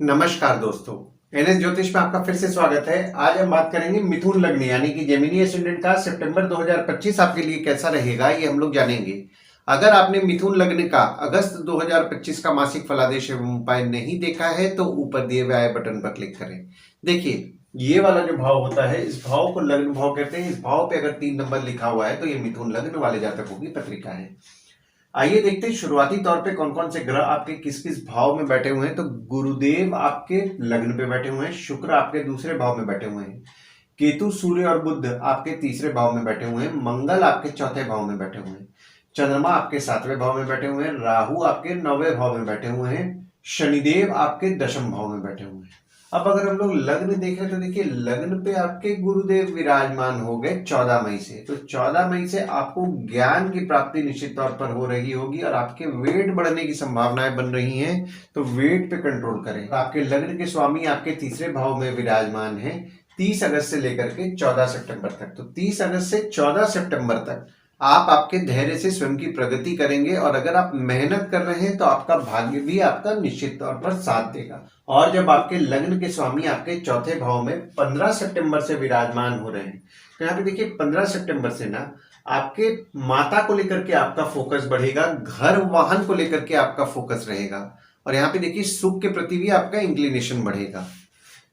नमस्कार दोस्तों, एनएस ज्योतिष में आपका फिर से स्वागत है। आज हम बात करेंगे मिथुन लग्न यानी कि जेमिनी एसेंडेंट का सितंबर 2025 आपके लिए कैसा रहेगा, ये हम लोग जानेंगे। अगर आपने मिथुन लग्न का अगस्त 2025 का मासिक फलादेश एवं उपाय नहीं देखा है तो ऊपर दिए हुए आई बटन पर क्लिक करें। देखिए, ये वाला जो भाव होता है, इस भाव को लग्न भाव कहते हैं। इस भाव पे अगर 3 नंबर लिखा हुआ है तो ये मिथुन लग्न वाले जातकों की पत्रिका है। आइए देखते हैं शुरुआती तौर पे कौन कौन से ग्रह आपके किस किस भाव में बैठे हुए हैं। तो गुरुदेव आपके लग्न पे बैठे हुए हैं, शुक्र आपके दूसरे भाव में बैठे हुए हैं, केतु सूर्य और बुध आपके तीसरे भाव में बैठे हुए हैं, मंगल आपके चौथे भाव में बैठे हुए हैं, चंद्रमा आपके सातवें भाव में बैठे हुए हैं, राहु आपके नौवें भाव में बैठे हुए हैं, शनिदेव आपके दशम भाव में बैठे हुए हैं। अब अगर हम लोग लग्न देखें तो देखिए, लग्न पे आपके गुरुदेव विराजमान हो गए 14 मई से। तो 14 मई से आपको ज्ञान की प्राप्ति निश्चित तौर पर हो रही होगी और आपके वेट बढ़ने की संभावनाएं बन रही हैं। तो वेट पे कंट्रोल करें। आपके लग्न के स्वामी आपके तीसरे भाव में विराजमान है 30 अगस्त से लेकर के 14 सितंबर तक। तो 30 अगस्त से 14 सितंबर तक आप आपके धैर्य से स्वयं की प्रगति करेंगे और अगर आप मेहनत कर रहे हैं तो आपका भाग्य भी आपका निश्चित तौर पर साथ देगा। और जब आपके लग्न के स्वामी आपके चौथे भाव में 15 सितंबर से विराजमान हो रहे हैं तो यहाँ पे देखिए 15 सितंबर से ना आपके माता को लेकर के आपका फोकस बढ़ेगा, घर वाहन को लेकर के आपका फोकस रहेगा और यहाँ पे देखिए सुख के प्रति भी आपका इंक्लिनेशन बढ़ेगा।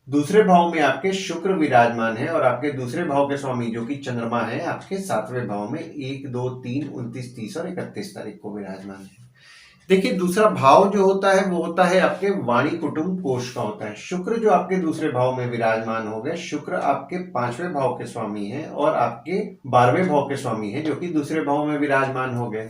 दूसरे भाव में आपके शुक्र विराजमान है और आपके दूसरे भाव के स्वामी जो कि चंद्रमा है आपके सातवें भाव में 1, 2, 3, 29, 30 और 31 तारीख को विराजमान है। देखिए, दूसरा भाव जो होता है वो होता है आपके वाणी कुटुंब कोष का होता है। शुक्र जो आपके दूसरे भाव में विराजमान हो गए, शुक्र आपके 5वें भाव के स्वामी हैं और आपके 12वें भाव के स्वामी हैं जो कि दूसरे भाव में विराजमान हो गए।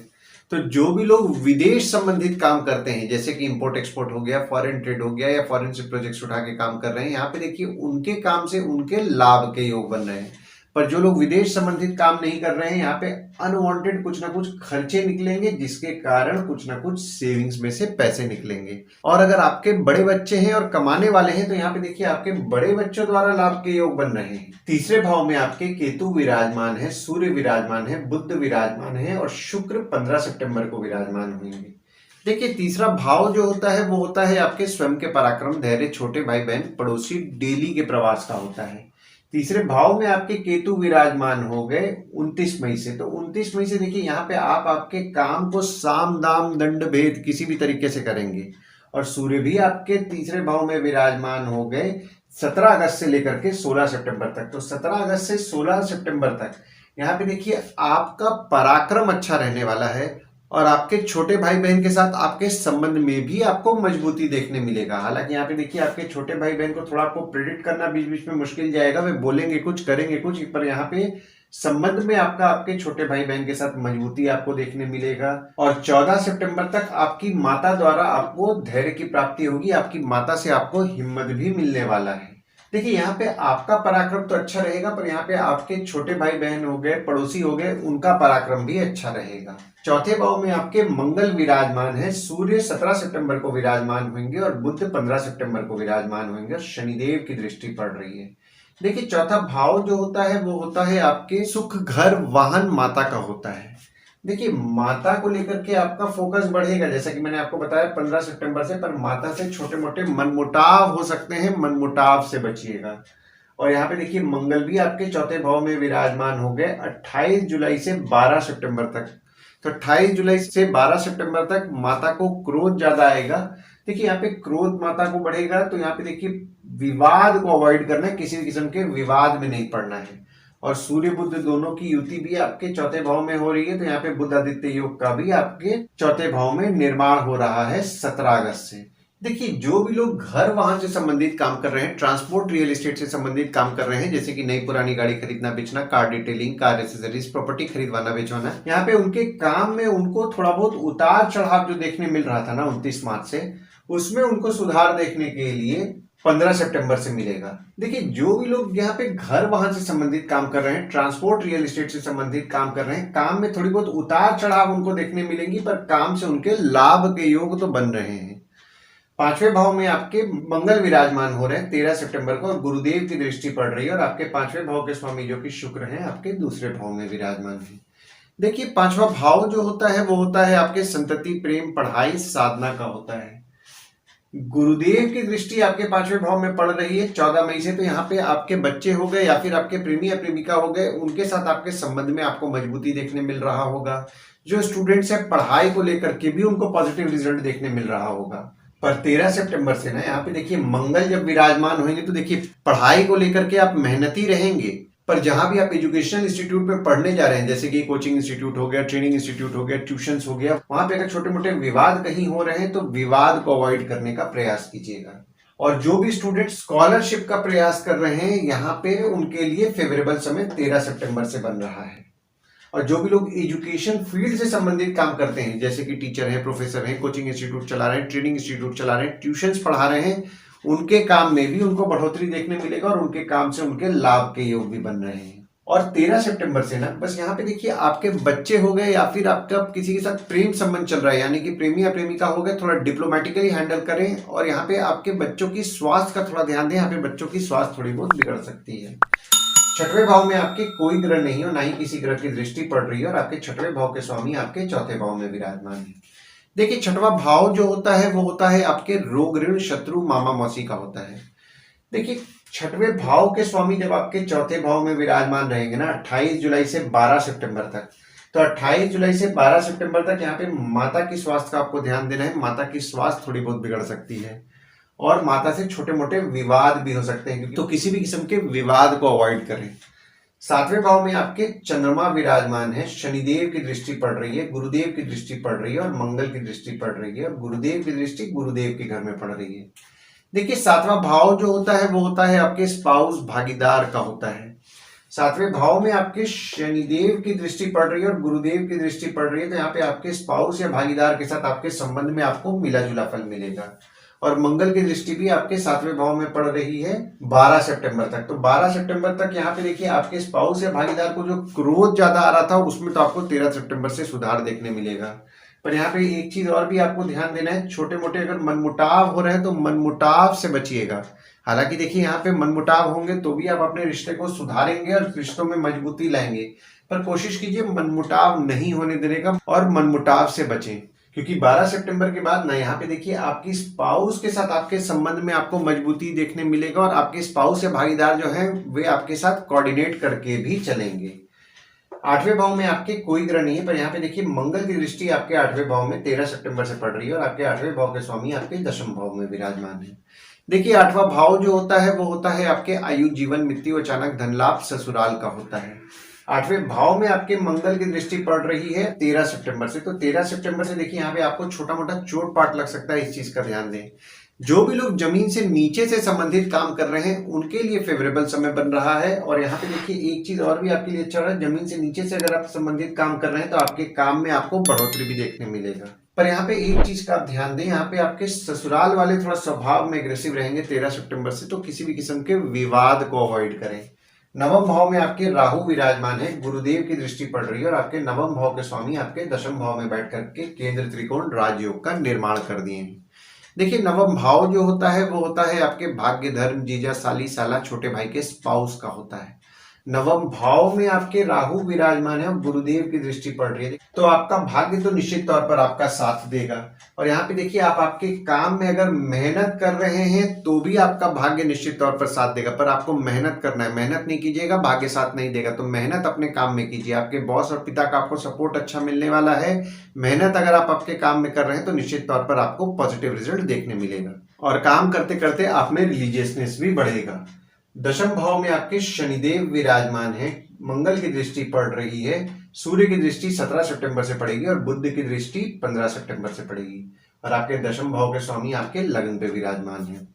तो जो भी लोग विदेश संबंधित काम करते हैं, जैसे कि इंपोर्ट एक्सपोर्ट हो गया, फॉरेन ट्रेड हो गया या फॉरेन से प्रोजेक्ट्स उठा के काम कर रहे हैं, यहाँ पे देखिए उनके काम से उनके लाभ के योग बन रहे हैं। पर जो लोग विदेश संबंधित काम नहीं कर रहे हैं, यहाँ पे अनवांटेड कुछ ना कुछ खर्चे निकलेंगे जिसके कारण कुछ ना कुछ सेविंग्स में से पैसे निकलेंगे। और अगर आपके बड़े बच्चे हैं और कमाने वाले हैं तो यहाँ पे देखिए आपके बड़े बच्चों द्वारा लाभ के योग बन रहे हैं। तीसरे भाव में आपके केतु विराजमान है, सूर्य विराजमान है, बुध विराजमान है और शुक्र 15 सितंबर को विराजमान होंगे। देखिए, तीसरा भाव जो होता है वो होता है आपके स्वयं के पराक्रम, धैर्य, छोटे भाई बहन, पड़ोसी, डेली के प्रवास का होता है। तीसरे भाव में आपके केतु विराजमान हो गए 29 मई से। तो 29 मई से देखिए यहाँ पे आप आपके काम को साम दाम दंड भेद किसी भी तरीके से करेंगे और सूर्य भी आपके तीसरे भाव में विराजमान हो गए 17 अगस्त से लेकर के 16 सितंबर तक। तो 17 अगस्त से 16 सितंबर तक यहाँ पे देखिए आपका पराक्रम अच्छा रहने वाला है और आपके छोटे भाई बहन के साथ आपके संबंध में भी आपको मजबूती देखने मिलेगा। हालांकि यहाँ पे देखिए आपके छोटे भाई बहन को थोड़ा आपको प्रेडिक्ट करना बीच बीच में मुश्किल जाएगा, वे बोलेंगे कुछ करेंगे कुछ, पर यहाँ पे संबंध में आपका आपके छोटे भाई बहन के साथ मजबूती आपको देखने मिलेगा। और 14 सितंबर तक आपकी माता द्वारा आपको धैर्य की प्राप्ति होगी, आपकी माता से आपको हिम्मत भी मिलने वाला है। देखिए, यहाँ पे आपका पराक्रम तो अच्छा रहेगा पर यहाँ पे आपके छोटे भाई बहन हो गए, पड़ोसी हो गए, उनका पराक्रम भी अच्छा रहेगा। चौथे भाव में आपके मंगल विराजमान है, सूर्य 17 सितंबर को विराजमान होंगे और बुध 15 सितंबर को विराजमान होंगे और शनिदेव की दृष्टि पड़ रही है। देखिए, चौथा भाव जो होता है वो होता है आपके सुख, घर, वाहन, माता का होता है। देखिए, माता को लेकर के आपका फोकस बढ़ेगा, जैसा कि मैंने आपको बताया 15 सितंबर से, पर माता से छोटे मोटे मनमुटाव हो सकते हैं, मनमुटाव से बचिएगा। और यहाँ पे देखिए मंगल भी आपके चौथे भाव में विराजमान हो गए 28 जुलाई से 12 सितंबर तक। तो 28 जुलाई से 12 सितंबर तक माता को क्रोध ज्यादा आएगा। देखिए, यहाँ पे क्रोध माता को बढ़ेगा तो यहाँ पे देखिए विवाद को अवॉइड करना है, किसी भी किस्म के विवाद में नहीं पड़ना है। और सूर्य बुध दोनों की युति भी आपके चौथे भाव में हो रही है तो यहाँ पे बुध आदित्य योग का भी आपके चौथे भाव में निर्माण हो रहा है 17 अगस्त से। देखिए, जो भी लोग घर वाहन से संबंधित काम कर रहे हैं, ट्रांसपोर्ट रियल एस्टेट से संबंधित काम कर रहे हैं, जैसे कि नई पुरानी गाड़ी खरीदना बेचना, car detailing, car accessories, property खरीदवाना बेचवाना, यहाँ पे उनके काम में उनको थोड़ा बहुत उतार चढ़ाव जो देखने मिल रहा था ना 29 मार्च से, उसमें उनको सुधार देखने के लिए 15 सितंबर से मिलेगा। देखिए, जो भी लोग यहाँ पे घर वाहन से संबंधित काम कर रहे हैं, ट्रांसपोर्ट रियल एस्टेट से संबंधित काम कर रहे हैं, काम में थोड़ी बहुत उतार चढ़ाव उनको देखने मिलेंगी पर काम से उनके लाभ के योग तो बन रहे हैं। 5वें भाव में आपके मंगल विराजमान हो रहे हैं 13 सितंबर को और गुरुदेव की दृष्टि पड़ रही है और आपके 5वें भाव के स्वामी जो कि शुक्र हैं आपके दूसरे भाव में विराजमान है। देखिए, 5वां भाव जो होता है वो होता है आपके संतति, प्रेम, पढ़ाई, साधना का होता है। गुरुदेव की दृष्टि आपके 5वें भाव में पड़ रही है 14 मई से। तो यहाँ पे आपके बच्चे हो गए या फिर आपके प्रेमी या प्रेमिका हो गए, उनके साथ आपके संबंध में आपको मजबूती देखने मिल रहा होगा। जो स्टूडेंट्स है पढ़ाई को लेकर के भी उनको पॉजिटिव रिजल्ट देखने मिल रहा होगा। पर 13 सितंबर से ना यहाँ पे देखिए मंगल जब विराजमान होंगे तो देखिए पढ़ाई को लेकर के आप मेहनती रहेंगे। पर जहां भी आप एजुकेशनल इंस्टीट्यूट में पढ़ने जा रहे हैं, जैसे कि कोचिंग इंस्टीट्यूट हो गया, ट्रेनिंग इंस्टीट्यूट हो गया, ट्यूशंस हो गया, वहां पे अगर छोटे मोटे विवाद कहीं हो रहे हैं तो विवाद को अवॉइड करने का प्रयास कीजिएगा। और जो भी स्टूडेंट स्कॉलरशिप का प्रयास कर रहे हैं यहाँ पे उनके लिए फेवरेबल समय 13 सितंबर से बन रहा है। और जो भी लोग एजुकेशन फील्ड से संबंधित काम करते हैं, जैसे कि टीचर हैं, प्रोफेसर हैं, कोचिंग इंस्टीट्यूट चला रहे हैं, ट्रेनिंग इंस्टीट्यूट चला रहे हैं, ट्यूशंस पढ़ा रहे हैं, उनके काम में भी उनको बढ़ोतरी देखने मिलेगा और उनके काम से उनके लाभ के योग भी बन रहे हैं। और 13 सितंबर से ना बस यहाँ पे देखिए आपके बच्चे हो गए या फिर आपका किसी के साथ प्रेम संबंध चल रहा है, यानी कि प्रेमी या प्रेमिका हो गए, थोड़ा डिप्लोमेटिकली हैंडल करें। और यहाँ पे आपके बच्चों की स्वास्थ्य का थोड़ा ध्यान दें, यहाँ पे बच्चों की स्वास्थ्य थोड़ी बहुत बिगड़ सकती है। 6वें भाव में आपके कोई ग्रह नहीं हो, ना ही किसी ग्रह की दृष्टि पड़ रही है और आपके 6वें भाव के स्वामी आपके 4थे भाव में विराजमान है। देखिए 6वां भाव जो होता है वो होता है आपके रोग ऋण शत्रु मामा मौसी का होता है। देखिए 6वें भाव के स्वामी जब आपके 4थे भाव में विराजमान रहेंगे ना 28 जुलाई से 12 सितंबर तक, तो 28 जुलाई से 12 सितंबर तक यहाँ पे माता की स्वास्थ्य का आपको ध्यान देना है। माता की स्वास्थ्य थोड़ी बहुत बिगड़ सकती है और माता से छोटे मोटे विवाद भी हो सकते हैं, तो किसी भी किस्म के विवाद को अवॉइड करें। 7वें भाव में आपके चंद्रमा विराजमान है, शनिदेव की दृष्टि पड़ रही है, गुरुदेव की दृष्टि पड़ रही है और मंगल की दृष्टि पड़ रही है और गुरुदेव की दृष्टि गुरुदेव के घर में पड़ रही है। देखिए 7वां भाव जो होता है वो होता है आपके स्पाउस भागीदार का होता है। 7वें भाव में आपके शनिदेव की दृष्टि पड़ रही है और गुरुदेव की दृष्टि पड़ रही है, तो यहाँ पे आपके स्पाउस या भागीदार के साथ आपके संबंध में आपको मिला जुला फल मिलेगा। और मंगल की दृष्टि भी आपके 7वें भाव में पड़ रही है 12 सितंबर तक। तो 12 सितंबर तक यहाँ पे देखिए आपके स्पाउस या भागीदार को जो क्रोध ज्यादा आ रहा था उसमें तो आपको 13 सितंबर से सुधार देखने मिलेगा। पर यहाँ पे एक चीज और भी आपको ध्यान देना है, छोटे मोटे अगर मनमुटाव हो रहे हैं तो मनमुटाव से बचिएगा। हालांकि देखिए यहाँ पे मनमुटाव होंगे तो भी आप अपने रिश्ते को सुधारेंगे और रिश्तों में मजबूती लाएंगे, पर कोशिश कीजिए मनमुटाव नहीं होने देने का और मनमुटाव से बचें। क्योंकि 12 सितंबर के बाद ना यहाँ पे देखिए आपकी स्पाउस के साथ आपके संबंध में आपको मजबूती देखने मिलेगा और आपके स्पाउस या भागीदार जो है वे आपके साथ कोऑर्डिनेट करके भी चलेंगे। 8वें भाव में आपके कोई ग्रह नहीं है, पर यहाँ पे देखिए मंगल की दृष्टि आपके 8वें भाव में 13 सितंबर से पड़ रही है और आपके 8वें भाव के स्वामी आपके 10वें भाव में विराजमान है। देखिए 8वां भाव जो होता है वो होता है आपके आयु जीवन मृत्यु अचानक धन लाभ ससुराल का होता है। 8वें भाव में आपके मंगल की दृष्टि पड़ रही है 13 सितंबर से। तो 13 सितंबर से देखिए यहाँ पे आपको छोटा मोटा चोट पाट लग सकता है, इस चीज का ध्यान दें। जो भी लोग जमीन से नीचे से संबंधित काम कर रहे हैं उनके लिए फेवरेबल समय बन रहा है। और यहाँ पे देखिए एक चीज और भी आपके लिए अच्छा रहा है, जमीन से नीचे से अगर आप संबंधित काम कर रहे हैं तो आपके काम में आपको बढ़ोतरी भी देखने मिलेगा। पर यहाँ पे एक चीज का आप ध्यान दें, यहाँ पे आपके ससुराल वाले थोड़ा स्वभाव में एग्रेसिव रहेंगे 13 सितंबर से, तो किसी भी किस्म के विवाद को अवॉइड करें। 9वें भाव में आपके राहु विराजमान है, गुरुदेव की दृष्टि पड़ रही है और आपके 9वें भाव के स्वामी आपके 10वें भाव में बैठ करके केंद्र त्रिकोण राजयोग का निर्माण कर दिए हैं। देखिए 9वां भाव जो होता है वो होता है आपके भाग्य धर्म जीजा साली साला छोटे भाई के स्पाउस का होता है। 9वें भाव में आपके राहु विराजमान है और गुरुदेव की दृष्टि पड़ रही है, तो आपका भाग्य तो निश्चित तौर पर आपका साथ देगा। और यहाँ पे देखिए आप आपके काम में अगर मेहनत कर रहे हैं तो भी आपका भाग्य निश्चित तौर पर साथ देगा, पर आपको मेहनत करना है। मेहनत नहीं कीजिएगा भाग्य साथ नहीं देगा, तो मेहनत अपने काम में कीजिए। आपके बॉस और पिता का आपको सपोर्ट अच्छा मिलने वाला है। मेहनत अगर आप आपके काम में कर रहे हैं तो निश्चित तौर पर आपको पॉजिटिव रिजल्ट देखने मिलेगा और काम करते करते आप में रिलीजियसनेस भी बढ़ेगा। 10वें भाव में आपके शनिदेव विराजमान है, मंगल की दृष्टि पड़ रही है, सूर्य की दृष्टि 17 सितंबर से पड़ेगी और बुध की दृष्टि 15 सितंबर से पड़ेगी और आपके 10वें भाव के स्वामी आपके लग्न पे विराजमान है।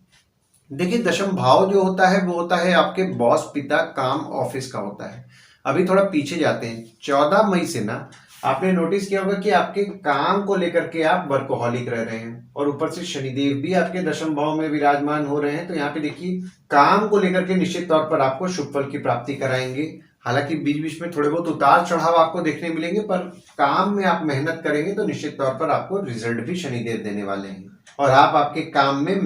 देखिए 10वां भाव जो होता है वो होता है आपके बॉस पिता काम ऑफिस का होता है। अभी थोड़ा पीछे जाते हैं, 14 मई से ना आपने नोटिस किया होगा कि आपके काम को लेकर के आप वर्कोहॉलिक रह रहे हैं और ऊपर से शनिदेव भी आपके 10वें भाव में विराजमान हो रहे हैं। तो यहाँ पे देखिए काम को लेकर के निश्चित तौर पर आपको शुभ फल की प्राप्ति कराएंगे। हालांकि बीच बीच में थोड़े बहुत उतार चढ़ाव आपको देखने मिलेंगे, पर काम में आप मेहनत करेंगे तो निश्चित तौर पर आपको रिजल्ट भी शनिदेव देने वाले हैं और आप आपके काम में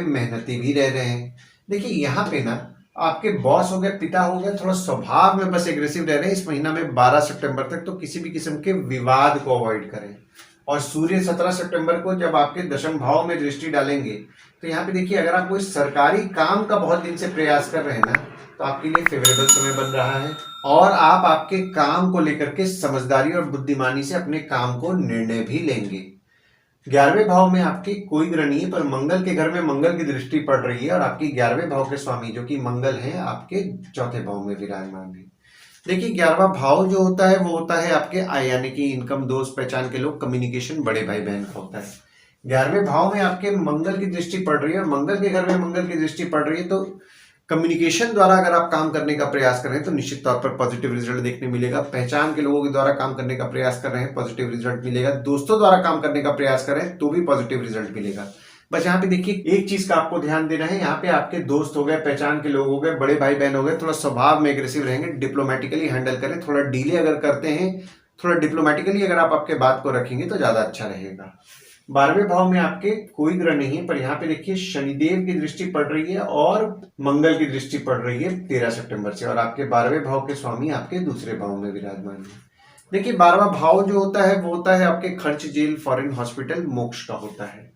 मेहनती भी रह रहे हैं। देखिए यहाँ पे ना आपके बॉस हो गए पिता हो गए थोड़ा स्वभाव में बस एग्रेसिव रह रहे हैं इस महीना में 12 सितंबर तक, तो किसी भी किस्म के विवाद को अवॉइड करें। और सूर्य 17 सितंबर को जब आपके दशम भाव में दृष्टि डालेंगे तो यहाँ पे देखिए, अगर आप कोई सरकारी काम का बहुत दिन से प्रयास कर रहे हैं ना, तो आपके लिए फेवरेबल समय बन रहा है और आप आपके काम को लेकर के समझदारी और बुद्धिमानी से अपने काम को निर्णय भी लेंगे। 11वें भाव में आपके कोई ग्रह नहीं है, पर मंगल के घर में मंगल की दृष्टि पड़ रही है और आपकी 11वें भाव के स्वामी जो कि मंगल है आपके चौथे भाव में विराजमान है। देखिए 11वां भाव जो होता है वो होता है आपके आय यानी कि इनकम, दोस्त, पहचान के लोग, कम्युनिकेशन, बड़े भाई बहन का होता है। 11वें भाव में आपके मंगल की दृष्टि पड़ रही है और मंगल के घर में मंगल की दृष्टि पड़ रही है, तो कम्युनिकेशन द्वारा अगर आप काम करने का प्रयास कर रहे हैं तो निश्चित तौर पर पॉजिटिव रिजल्ट देखने मिलेगा। पहचान के लोगों के द्वारा काम करने का प्रयास कर रहे हैं, पॉजिटिव रिजल्ट मिलेगा। दोस्तों द्वारा काम करने का प्रयास कर रहे हैं तो भी पॉजिटिव रिजल्ट मिलेगा। बस यहाँ पे देखिए एक चीज का आपको ध्यान देना है, यहाँ पे आपके दोस्त हो गए, पहचान के लोग हो गए, बड़े भाई बहन हो गए, थोड़ा स्वभाव में एग्रेसिव रहेंगे, डिप्लोमेटिकली हैंडल करें। थोड़ा डीले अगर करते हैं, थोड़ा डिप्लोमेटिकली अगर आप आपके बात को रखेंगे तो ज्यादा अच्छा रहेगा। 12वें भाव में आपके कोई ग्रह नहीं है, पर यहाँ पे देखिए शनिदेव की दृष्टि पड़ रही है और मंगल की दृष्टि पड़ रही है 13 सितंबर से, और आपके 12वें भाव के स्वामी आपके दूसरे भाव में विराजमान है। देखिए 12वां भाव जो होता है वो होता है आपके खर्च, जेल, फॉरेन, हॉस्पिटल, मोक्ष का होता है।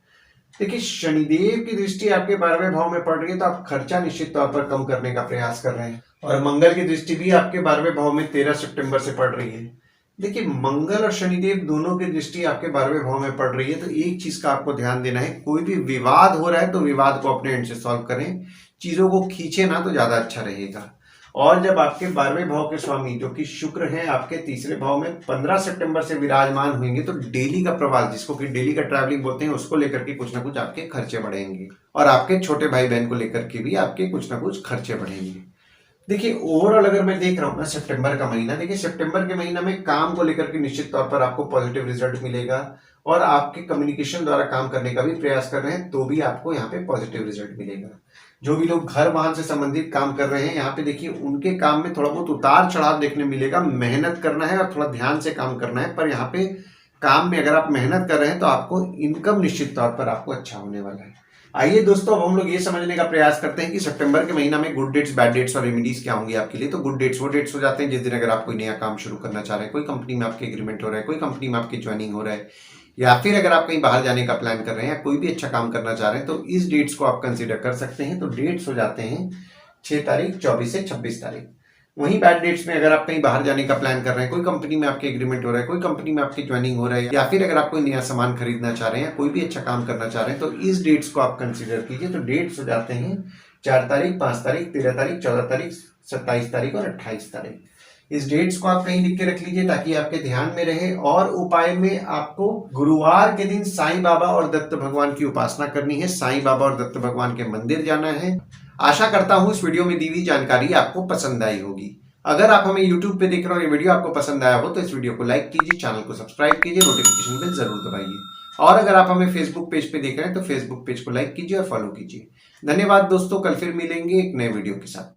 देखिए शनिदेव की दृष्टि आपके 12वें भाव में पड़ रही है तो आप खर्चा निश्चित तौर पर कम करने का प्रयास कर रहे हैं, और मंगल की दृष्टि भी आपके 12वें भाव में 13 सितंबर से पड़ रही है। देखिए मंगल और शनिदेव दोनों की दृष्टि आपके 12वें भाव में पड़ रही है, तो एक चीज का आपको ध्यान देना है, कोई भी विवाद हो रहा है तो विवाद को अपने एंड से सॉल्व करें, चीजों को खींचे ना तो ज्यादा अच्छा रहेगा। और जब आपके 12वें भाव के स्वामी जो कि शुक्र हैं आपके तीसरे भाव में 15 सितंबर से विराजमान होंगे, तो डेली का प्रवास, जिसको कि डेली का ट्रैवलिंग बोलते हैं, उसको लेकर के कुछ ना कुछ आपके खर्चे बढ़ेंगे और आपके छोटे भाई बहन को लेकर के भी आपके कुछ ना कुछ खर्चे बढ़ेंगे। देखिए ओवरऑल अगर मैं देख रहा हूँ ना सितंबर का महीना, देखिए सितंबर के महीना में काम को लेकर के निश्चित तौर पर आपको पॉजिटिव रिजल्ट मिलेगा और आपके कम्युनिकेशन द्वारा काम करने का भी प्रयास कर रहे हैं तो भी आपको यहाँ पे पॉजिटिव रिजल्ट मिलेगा। जो भी लोग घर वाहन से संबंधित काम कर रहे हैं, यहाँ पे देखिए उनके काम में थोड़ा बहुत उतार चढ़ाव देखने मिलेगा। मेहनत करना है और थोड़ा ध्यान से काम करना है, पर यहाँ पे काम में अगर आप मेहनत कर रहे हैं तो आपको इनकम निश्चित तौर पर आपको अच्छा होने वाला है। आइए दोस्तों, अब हम लोग ये समझने का प्रयास करते हैं कि सितंबर के महीना में गुड डेट्स, बैड डेट्स और रेमेडीज क्या होंगी आपके लिए। तो गुड डेट्स वो डेट्स हो जाते हैं जिस दिन अगर आप कोई नया काम शुरू करना चाह रहे हैं, कोई कंपनी में आपके एग्रीमेंट हो रहा है, कोई कंपनी में आपकी ज्वाइनिंग हो रहा है, या फिर अगर आप कहीं बाहर जाने का प्लान कर रहे हैं या कोई भी अच्छा काम करना चाह रहे हैं, तो इस डेट्स को आप कंसिडर कर सकते हैं। तो डेट्स हो जाते हैं 6 तारीख, 24 से 26 तारीख। वहीं बैड डेट्स में अगर आप कहीं बाहर जाने का प्लान कर रहे हैं, कोई कंपनी में आपके एग्रीमेंट हो रहा है, कोई कंपनी में आपकी ज्वाइनिंग हो रहा है, या फिर अगर आप कोई नया सामान खरीदना चाह रहे हैं, कोई भी अच्छा काम करना चाह रहे हैं, तो इस डेट्स को आप कंसीडर कीजिए। तो डेट्स हो जाते हैं 4 तारीख, 5 तारीख, 13 तारीख, 14 तारीख, 27 तारीख और 28 तारीख। इस डेट्स को आप कहीं लिख के रख लीजिए ताकि आपके ध्यान में रहे। और उपाय में आपको गुरुवार के दिन साईं बाबा और दत्त भगवान की उपासना करनी है, साईं बाबा और दत्त भगवान के मंदिर जाना है। आशा करता हूं इस वीडियो में दी हुई जानकारी आपको पसंद आई होगी। अगर आप हमें YouTube पे देख रहे हो, ये वीडियो आपको पसंद आया हो तो इस वीडियो को लाइक कीजिए, चैनल को सब्सक्राइब कीजिए, नोटिफिकेशन बेल जरूर दबाइए। और अगर आप हमें Facebook पेज पे देख रहे हैं तो Facebook पेज को लाइक कीजिए और फॉलो कीजिए। धन्यवाद दोस्तों, कल फिर मिलेंगे एक नए वीडियो के साथ।